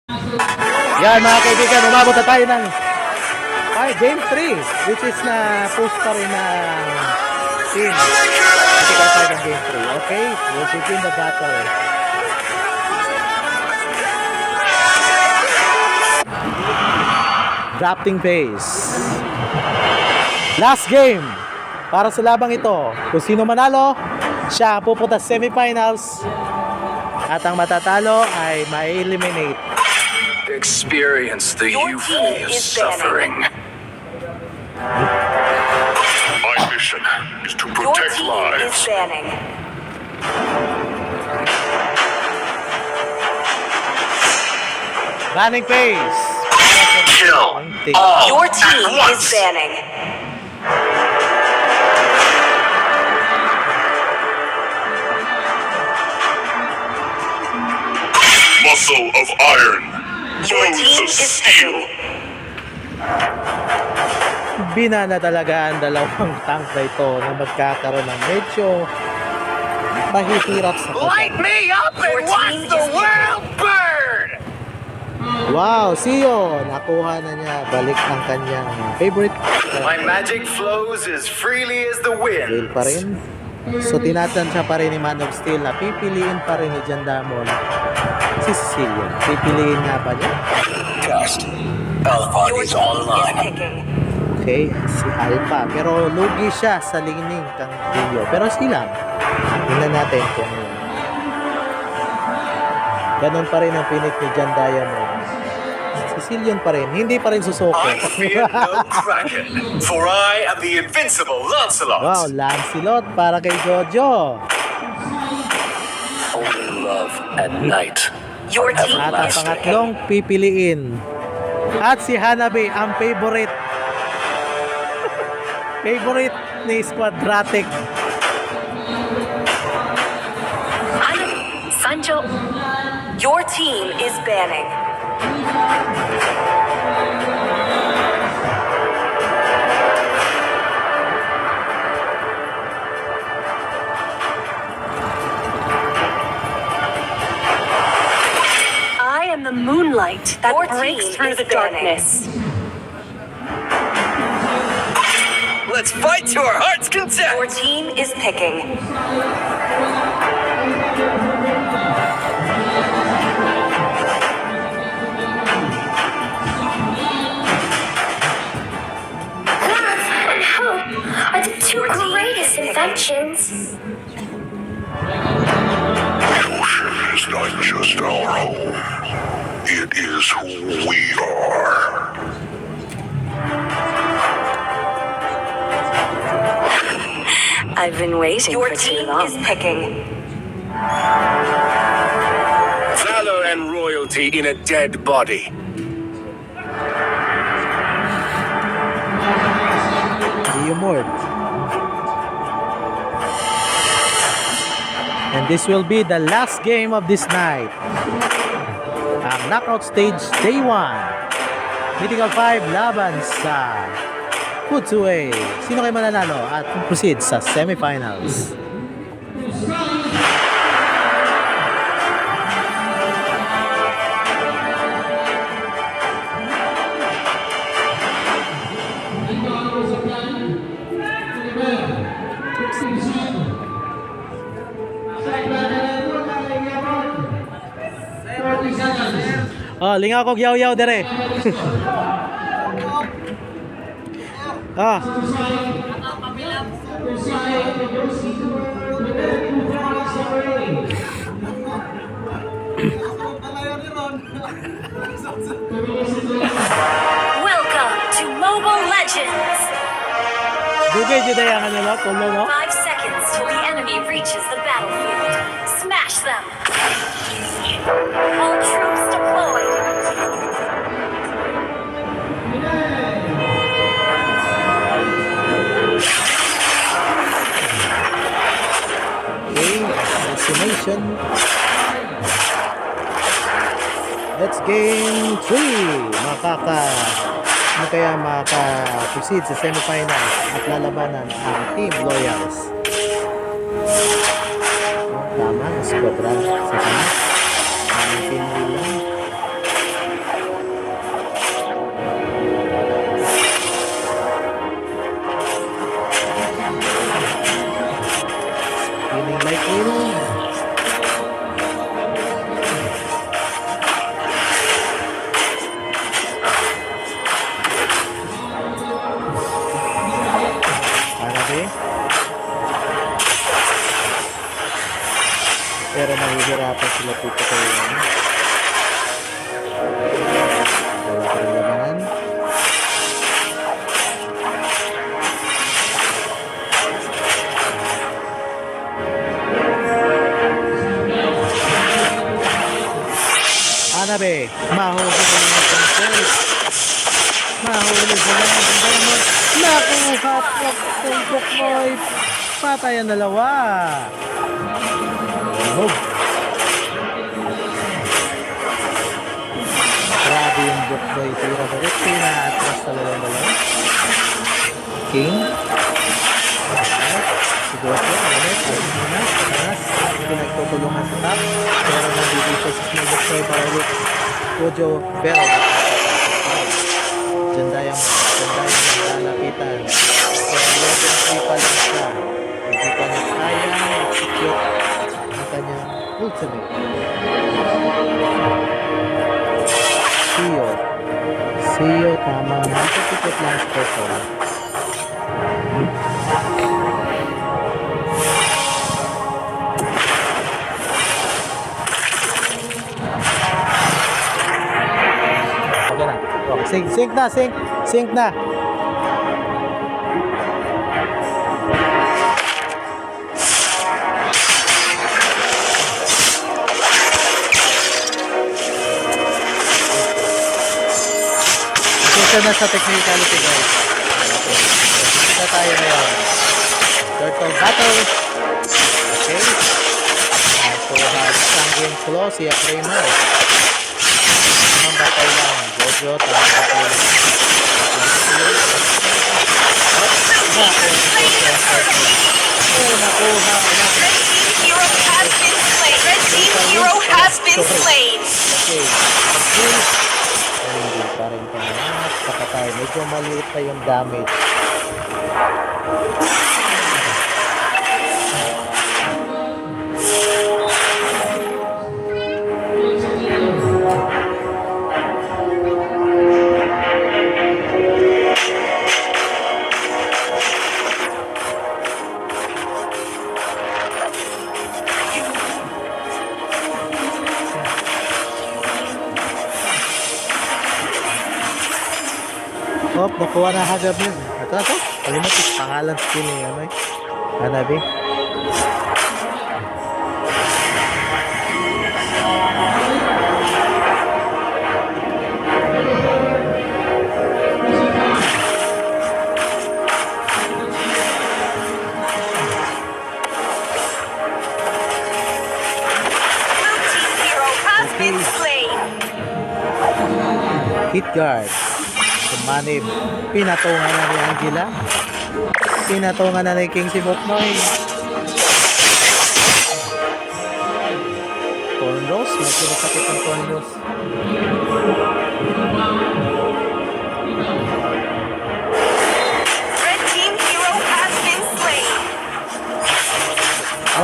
Yan mga kaibigan, umabot na tayo ng Game 3, which is na post pa rin ng team. Critical 5 ang Game 3. Okay, we'll begin the battle. Drafting phase. Last game para sa labang ito. Kung sino manalo, siya pupunta sa semifinals. At ang matatalo ay ma-eliminate. Experience the euphony of suffering. My mission is to protect lives. Banning phase. Kill all Your team at once. is banning. Muscle of iron. Your Bones team of is steel. Binana talaga ang dalawang tank na ito na magkakaroon ng medyo mahihirap sa Light pagkat. me up Your and watch team the is world burn! Wow, Sio, nakuha na niya balik ang kanyang favorite My magic flows as freely as the Will wind. pa rin. So tinatansya pa rin ni Man of Steel na pipiliin pa rin ni Jandamon si Cecilion. Pipiliin nga ba niya? Test. Alpha Your is team is online. picking. Okay, si Alpha. Pero lugi siya sa lingning kang Rio. Pero sila, tingnan natin kung ganun pa rin ang pinit ni John Diamond. Cecilion pa rin. Hindi pa rin susuko. I fear no kraken, for I am the invincible Lancelot. Wow, Lancelot para kay Jojo. Only love at night. Your team At ang is pangatlong pipiliin. At si Hanabi, ang favorite. Favorite ni Squadratic. Sancho. Your team is banning. I am the moonlight that breaks through the darkness. Let's fight to our heart's Your content. team is picking. And hope are the two greatest inventions. The ocean is not just our home. It is who we are. I've been waiting Your team is picking. Valor and royalty in a dead body. Mord. And this will be the last game of this night. Ang knockout stage day 1. Mythical 5 laban sa Futsue. Sino kayo mananalo at proceed sa semifinals? Oh, lingaw kog yaw-yaw dere. Ah. Welcome to Mobile Legends. Dugay jud ay ang ano no, tulo no. 5 seconds till the enemy reaches the battlefield. Smash them. All troops deployed. Okay, assassination. Let's game 3. Makaka-proceed sa semifinals at lalabanan ang Team Loyals. Tama, squadron sa kanan. Ang Team Loyals. lapit ko kayo. Wala pa rin labanan. Hanabe, mahuli ko naman ng self. Mahuli ko naman ng diamond. Nakuha po tumpok mo. Patay ang dalawa. Oh. Grabe yung book boy. Tira ko rin. Pina-atras talaga yung dalawa. King. Siguro ko. Ulit. Ayos muna. Tanas. Pinagtutulungan sa top. Pero nandito siya sa small book boy para ulit. Gojo. Pero. Ganda yung lalapitan. Pero level 3 pa lang siya. Hindi pa niya kaya execute ang kanyang ultimate. Siyo, tama. Nakikipit lang sa purple. Okay na. Okay, sync na. Ito na sa technicality guys. Ito tayo ngayon. Turtle battle. Okay. So have Sanguine Claw, si Kramer. Ang battle lang. Gojo, tama ko. Nakuha. Red team hero has been slain. Okay. Hindi pa rin pangat. Pakatay. Medyo maliit pa yung damage. Oh, nakuha na agad yun. Ito na to. Kalimutin pangalan skill niya. Hanabe. Hero has been slain. Hit guard. Manib. Pinatungan na ni Angela. Pinatungan na ni King si Boknoy. Cornrows. May sinasakit ng Cornrows. Red team hero has been slain.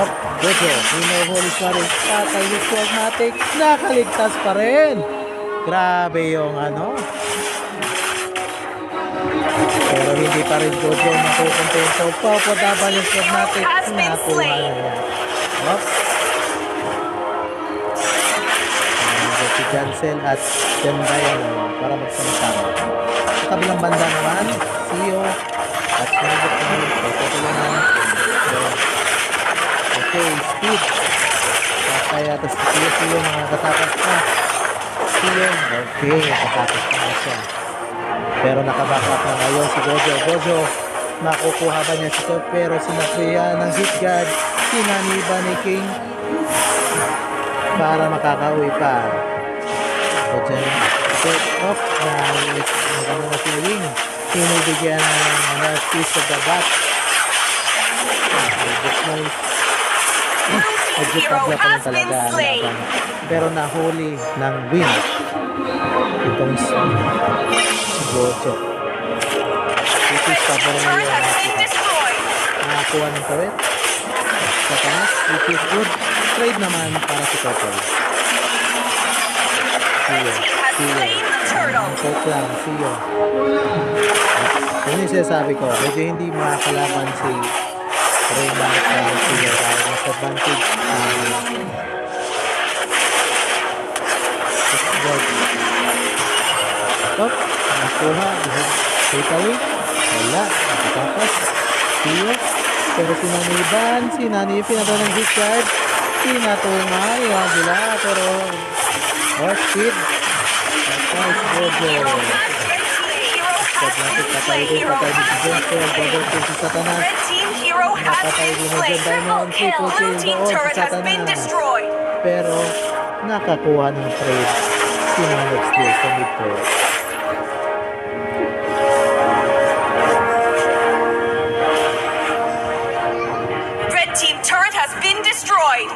Oh, Gojo. Hinuhuli pa rin. Patay ni Squagmatic. Nakaligtas pa rin. Grabe yung ano. Pero hindi pa rin Gojo nakukontento. Papadaban yung Squagmatic. Nakuha na yan. Oh. Si Jansel at Zendayan para magsama-sama. Sa kabilang banda naman, Sio at Snowbot naman. Pagkatulungan. Okay, speed. Kaya tapos Sio mga katakas na. Sio, okay, katakas na siya. Pero nakabackup na ngayon si Gojo. Gojo, makukuha ba niya si Sio? Pero sinakriya ng hit guard. Sinaniba ni King para makakauwi pa. So dyan, set up maganda na si Wing. Pinibigyan ng piece of the bat. Medyo pagla pa lang talaga ang laban. Pero nahuli ng Wing. Itong si Gojo. This is pabor na yun. Nakakuha ng turret. Sa taas, which is good. Trade naman para si Purple. Ang coke lang, Sio. Yun yung sinasabi ko, medyo hindi makakalaban si Raymond at Sio dahil mas advantage George. Top, nakuha. Fatally. Wala. Tapos, Tio. Pero si Naniban, si Nani pinataw ng discharge. Pinatunga, yung Agila. Pero, speed. Tapos, Jojo. Stop natin, patay din si Jensen. Double kill si Satanas. Red team hero has Napatay been din ni slain. John Diamond. Triple kill Blue team doon si turret has been Satanas. destroyed. Pero, nakakuha ng trade si Manog Steel sa mid turret. Red team turret has been destroyed.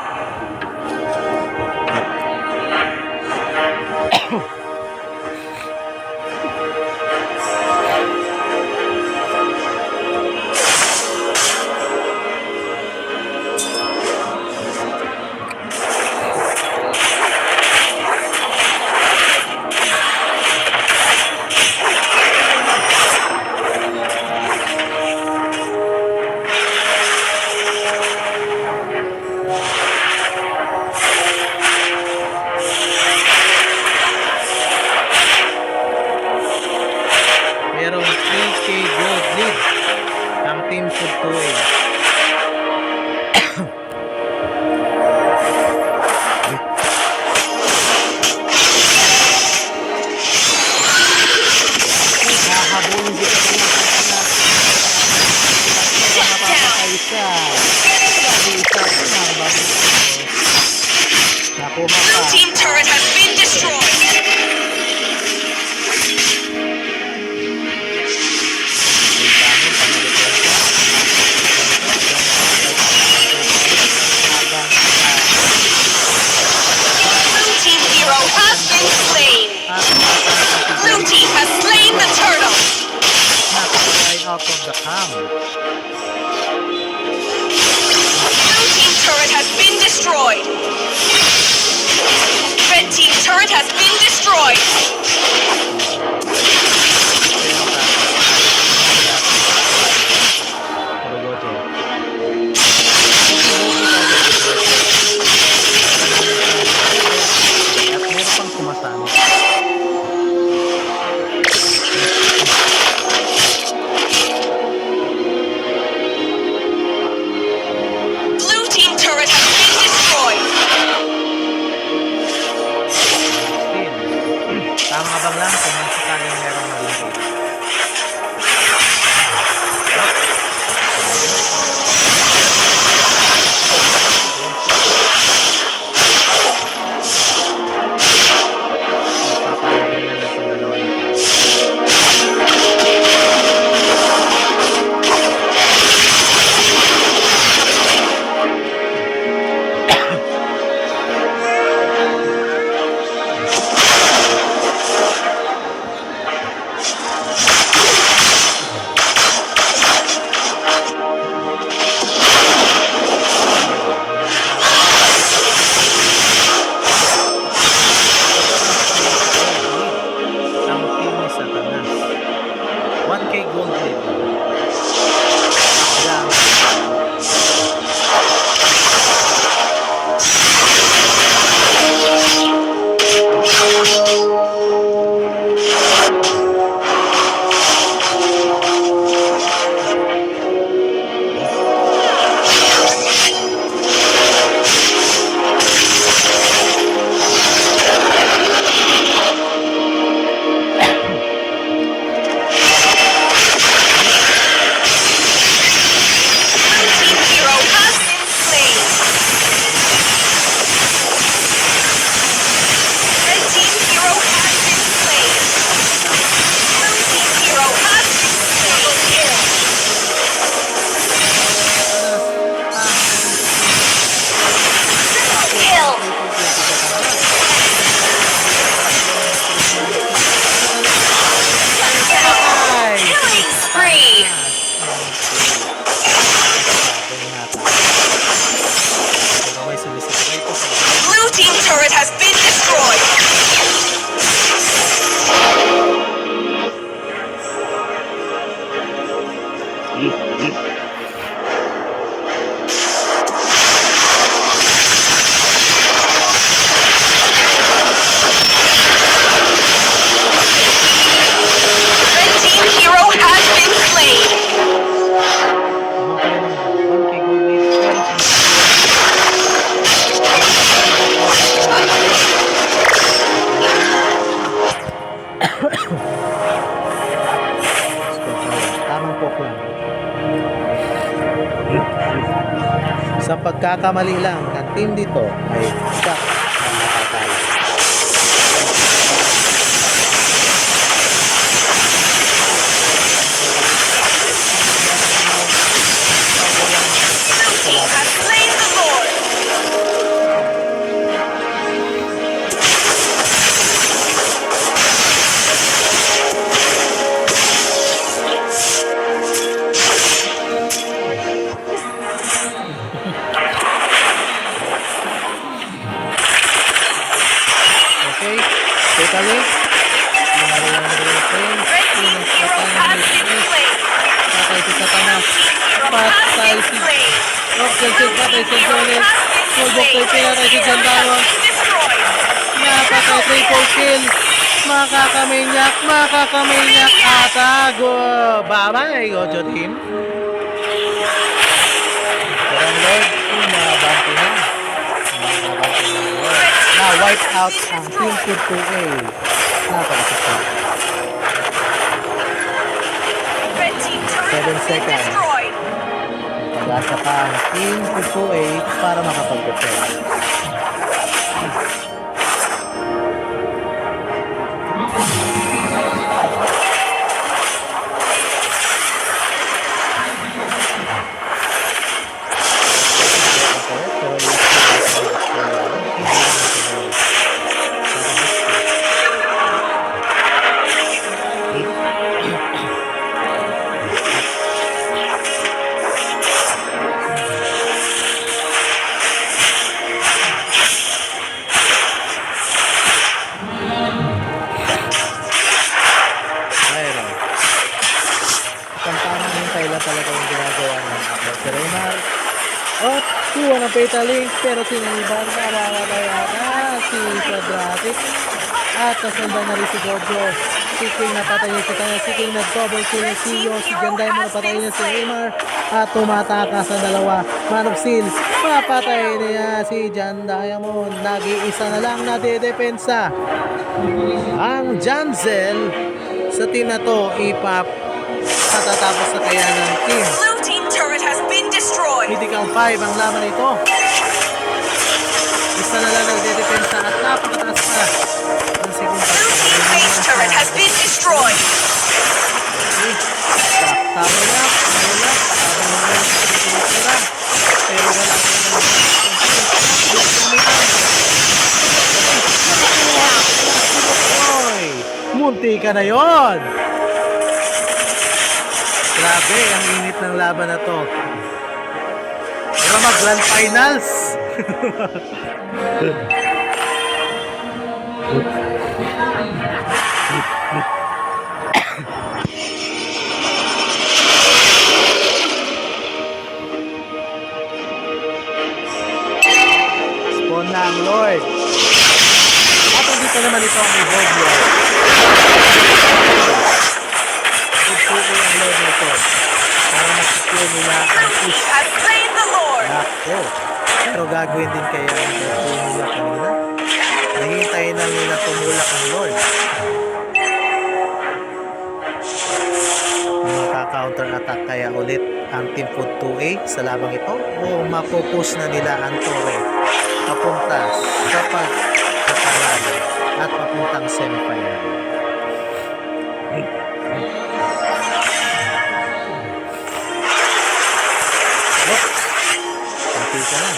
Merong 3K gold lead ang Team Food 2A. Hahabulin si Satanas. Napapatay siya. Sabi isa ko na bago. Nakuha Blue ka. team turret has been destroyed. Blue team hero has been slain. Blue team has slain the turtle. Nakapatay out of the camp. Blue team turret has been destroyed. Red team turret has been destroyed. At meron pang sumasama. Blue team turret has been destroyed. Tama abang lang kung may sakaling meron malingkod. Papalagay na lang sa dalawa nito. pagkakamali lang ng team dito ay siya ang makatalo. Blue team has slain the Lord. Okay, totally. Red team's hero has been slain. Patay si Satanas. Hero has Patay been si... slain. Oh, Chelsea, patay si Jones. Fullback kay pinatay si Sandaro. Destroyed. Napatay triple kill. Makakaminyak atago. Bye-bye, Gojo team. Parang Lord, umabanti na. Na wipe out ang team Food 2A. Napakasakit. Red team turret 7 has been seconds. destroyed. Pag-asa pa ang team Food 2A para makapag-defend. Mayroon. Kampana yung Kayla talaga yung ginagawa ng ako. Si Raymar. Oh, kuha ng Petalink. Pero siniliban na makakabaya si Quadratic. At kasundan na rin si Gojo. Si King napatay niya si Tanya. Si King nag-double kill niya si Yo. Si Janday mo napatay niya si Raymar. At tumatakas ang dalawa. Man of Steel. Mapatay niya si Jan Diamond. Nag-iisa na lang na dedepensa. Ang Janzel sa team na to patatapos na kaya ng team. Blue team turret has been destroyed. Mythical 5 ang laban nito. Isa na lang nagdedepensa at napakataas na ng segunda. Blue team base turret has been destroyed. Tama na. Pero wala munti ka na yon. Grabe, ang init ng laban na to. Pero mag-grand finals. Spawn na ang Lord. At hindi pa naman ito ang evolve Lord. Ito ang Lord na ito. Para makikita nila ang Blue team push. has slain the Lord. Nako. Pero gagawin din kaya ang tumulak kanila. Nahintay na nila tumulak ang Lord. Makaka-counter attack kaya ulit ang Team Food 2A sa labang ito o mapupush na nila ang Torre papunta sa pagkapanalo at papuntang semifinal. Pati ka na.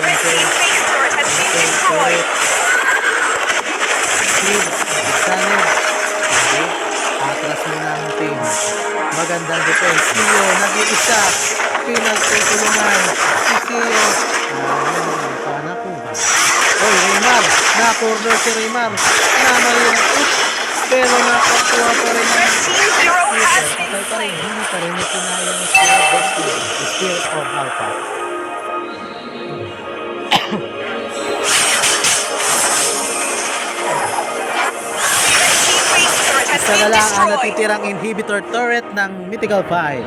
Red team base turret has been destroyed. Atras mo na ang team. Magandang defense. Sio, nag-iisa. Pinagtutulungan. Si Sio. Paano ko ba? Oy, Raymar. Na-corner si Raymar. Namali ang push. Pero nakakuha pa rin ang Red team hero has been patay pa rin. slain. Hindi pa rin itinaya ng Spirit Destiny. The Spirit of Alpha. Base turret has Isa na been lang ang destroyed. natitirang inhibitor turret ng Mythical 5.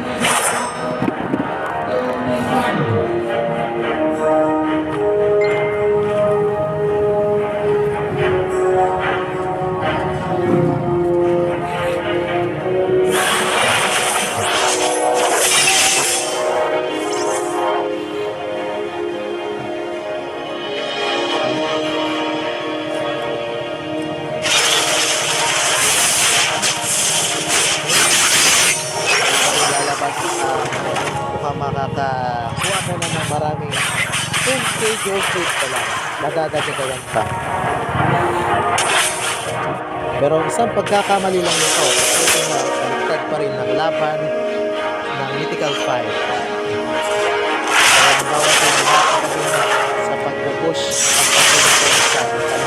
may 10k gold plate pa lang. Madadagdagan pa. Pero isang pagkakamali lang nito. Ito na, baliktad pa rin ng laban ng Mythical 5. Kaya bawat sa pag-push at pag-push sa kanila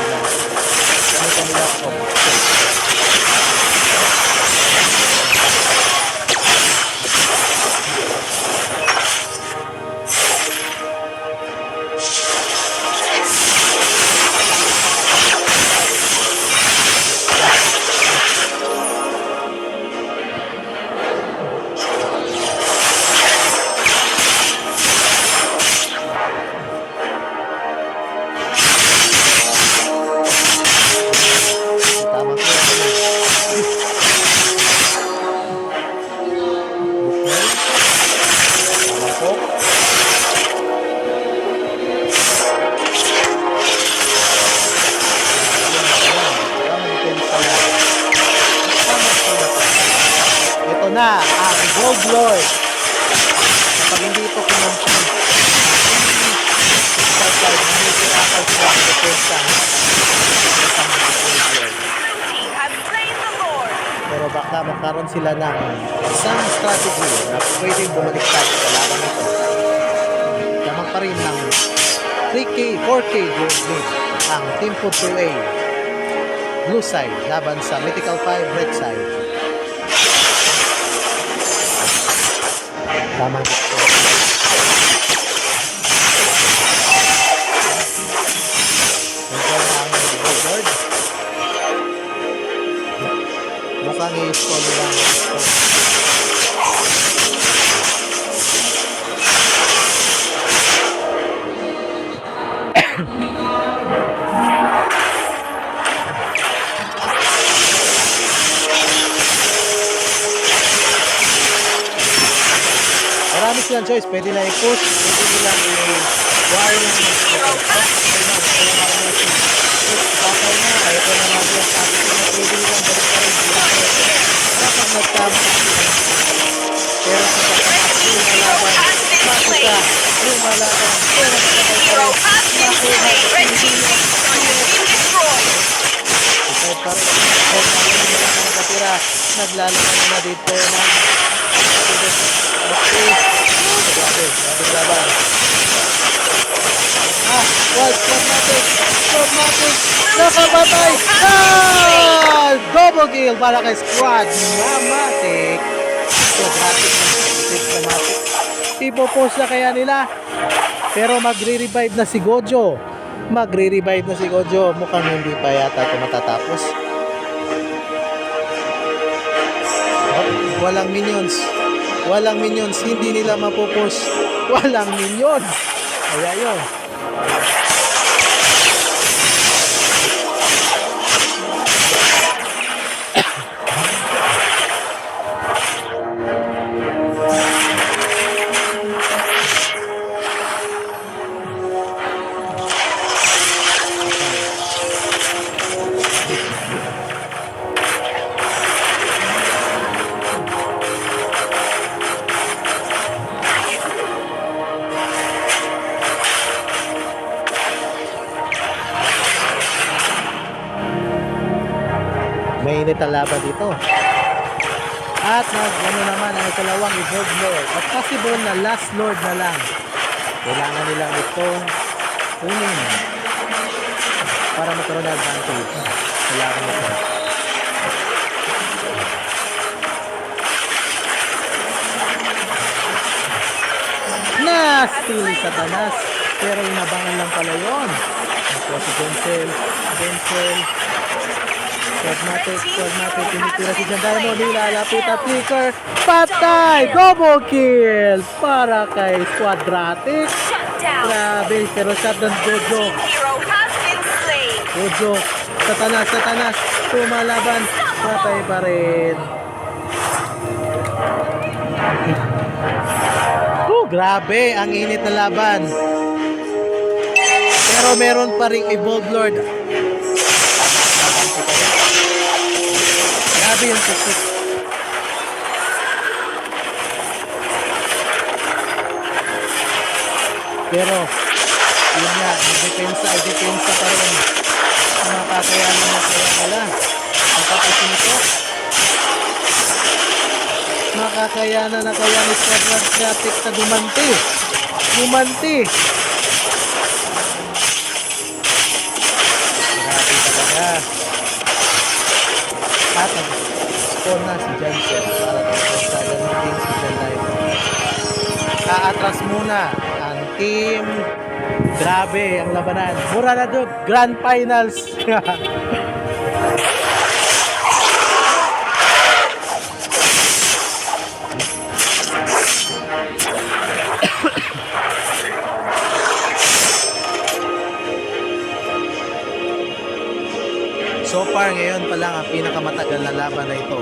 na ang Gold Lord. Kapag hindi ito kumampun, pero baka magkaroon sila ng isang strategy na pwedeng bumaliktad sa laban ito. Lamang pa rin ng 3K, 4K gold lead ang Team Food 2A blue side laban sa Mythical 5 red side. Tama ito. Mukhang i-install nila ang ito. Marami silang choice. Pwede lang i-push. Pwede nilang i-wire ng patay na. Ito na lang yung sabi ko na pwede nilang balik pa rin. Kapag nagtama. Pero sa pagkakasya yung malaban, makita yung malaban. Pero sa pagkakasya, makuha. Ito pa rin. Kung ano yung mga nakatira, naglalaman na dito na okay. Grabe laban. Squad natin. Nakapatay. Double kill para kay Squad Matic. Dramatic. Ipopost na kaya nila. Pero magre-revive na si Gojo. Mukhang hindi pa yata ito matatapos. Walang minions, hindi nila mapupush. Walang minions. Kaya yun. Mainit ang laban dito. At ano naman ang ikalawang Evolved Lord. At possible na last Lord na lang. Kailangan nilang itong kunin para magkaroon ng advantage. Kailangan ito. Steal Satanas. Pero inabangan lang pala yun. Ito si Denzel. Squad natin, tinitira si John Diamond, nilalapit at flicker, patay! Double kill para kay Squadratic. Grabe, pero shot ng Gojo. Satanas, tumalaban, patay pa rin. Grabe, ang init na laban. Pero meron pa ring Evolved Lord. Grabe yung tuktok. Pero, yun nga, ay depensa pa rin. Makakayanan na kaya nila. Matapusin ito. Makakayanan na kaya ni Squadron Traffic na gumanti. Grabe talaga. At nag-spawn na si Jansen para sa ganun din si Jan Live. Aatras muna ang team. Grabe ang labanan. Mura na doon. Grand Finals. So far, ngayon pa lang ang pinakamatagal na laban na ito.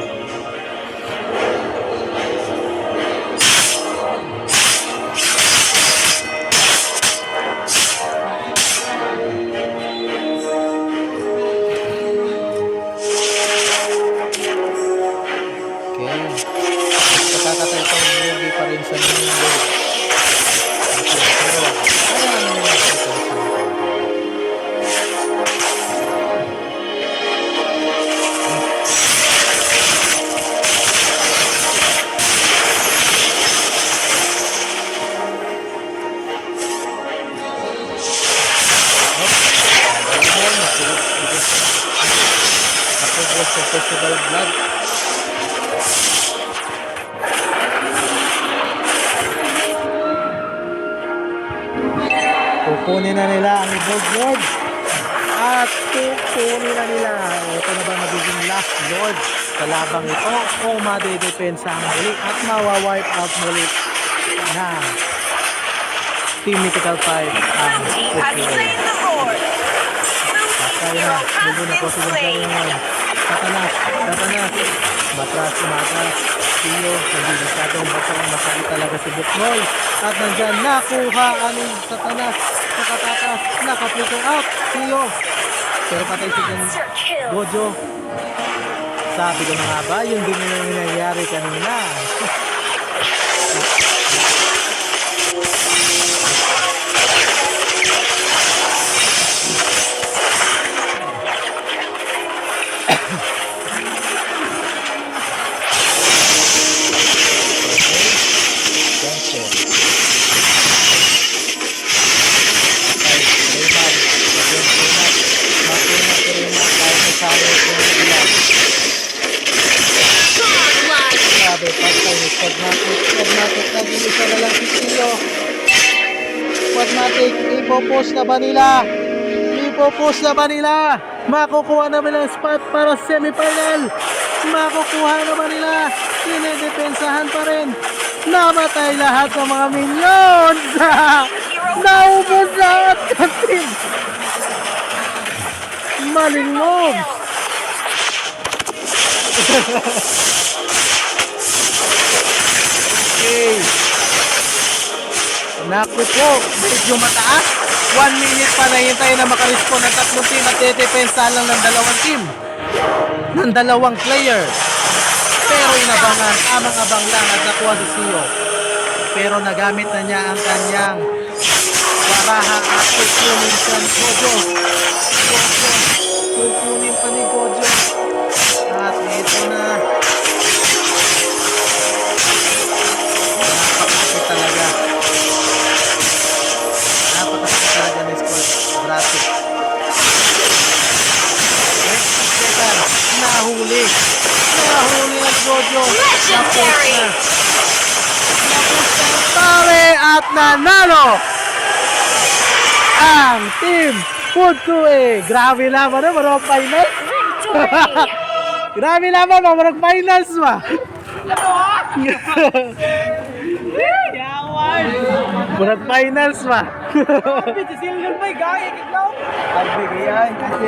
Okay. Pagkakatay ito, hindi pa rin sa mundo. Okay, pero, kaya naman yung ito. Festival of Blood. Kukunin na nila ang Gold Lord. At kukunin na nila. Ito na ba magiging last Lord sa labang ito? O madedepensa ang muli at mawawipe out muli na Team Mythical 5 ang Blue team has slain the Lord. Kaya na, lubo na po silang ngayon. Satanas, matras, Siyo, hindi masyadong masakit talaga si Buknoy. At nandyan, nakuha ang Satanas, nakatatas, nakaputo out, Siyo. Pero patay si Monster kill. Gojo. Sabi ko na nga ba, yung din yung nangyayari kanina. Grabe, patay ni Squadmatic, nag-iisa na lang si Siyo. Squadmatic, ipopost na ba nila? Makukuha na ba ng spot para semifinal? Makukuha na ba nila? Sinedepensahan pa rin. Namatay lahat ng mga minions. Naubos lahat ng team. Maling moves. Okay. Naku po, medyo mataas. 1 minute pa na hintay na makarespond ng tatlong team at dedepensa lang ng dalawang team. Ng dalawang player. Pero inabangan, amang-abang lang at nakuha si Siyo. Pero nagamit na niya ang kanyang baraha at kukunin siya ni Gojo. Kukunin pa ni Gojo. At ito na. Napakasakit talaga. Napakasakit talaga ni Squad Graphic. Nahuli ang Gojo. Legendary. Tali at nanalo ang team Food 2A. Grabe laban na, marong finals. Grabe laban na, marong finals ba? Marong finals ba? Silver by guy, ikaw. Ay, bigay yan. Kasi